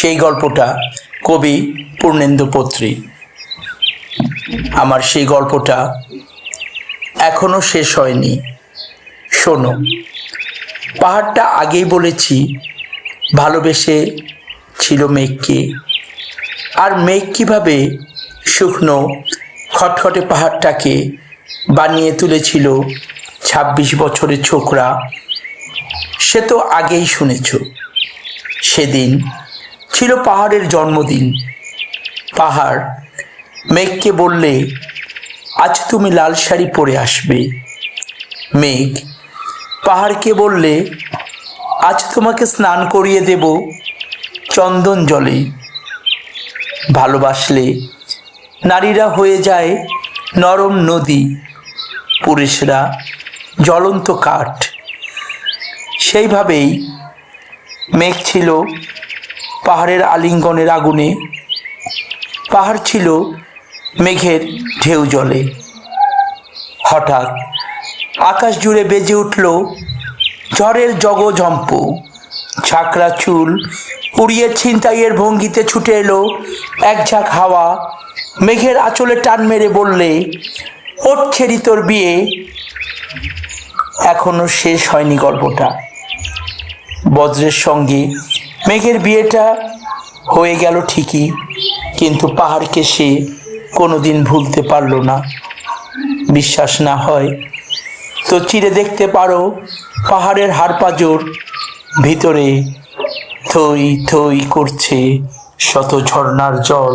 সেই গল্পটা কবি পূর্ণেন্দু পত্রী। আমার সেই গল্পটা এখনো শেষ হয়নি। শোনো, পাহাড়টা আগেই বলেছি ভালোবেসে ছিল মেঘকে, আর মেঘ কীভাবে শুকনো খটখটে পাহাড়টাকে বানিয়ে তুলেছিল ২৬ বছরের ছোকরা, সে তো আগেই শুনেছ। সেদিন ছিল পাহাড়ের জন্মদিন। পাহাড় মেঘকে বললে, আজ তুমি লাল শাড়ি পরে আসবে। মেঘ পাহাড়কে বললে, আজ তোমাকে স্নান করিয়ে দেব চন্দন জলে। ভালোবাসলে নারীরা হয়ে যায় নরম নদী, পুরুষরা জ্বলন্ত কাঠ। সেইভাবেই মেঘ ছিল পাহাড়ের আলিঙ্গনের আগুনে, পাহাড় ছিল মেঘের ঢেউ জলে। হঠাৎ আকাশ জুড়ে বেজে উঠল ঝড়ের জগঝম্প। ঝাঁকড়া চুল উড়িয়ে ছিনতাইয়ের ভঙ্গিতে ছুটে এলো এক ঝাঁক হাওয়া। মেঘের আঁচলে টান মেরে বললে, ওঠ ছেড়ি তোর বিয়ে। এখনো শেষ হয়নি গল্পটা। বজ্রের সঙ্গে মেঘের বিয়েটা হয়ে গেল ঠিকই, কিন্তু পাহাড়কে সে কোনোদিন ভুলতে পারল না। বিশ্বাস না হয় তো চিরে দেখতে পারো পাহাড়ের হাড়পাঁজর, ভিতরে থই থই করছে শত ঝর্ণার জল।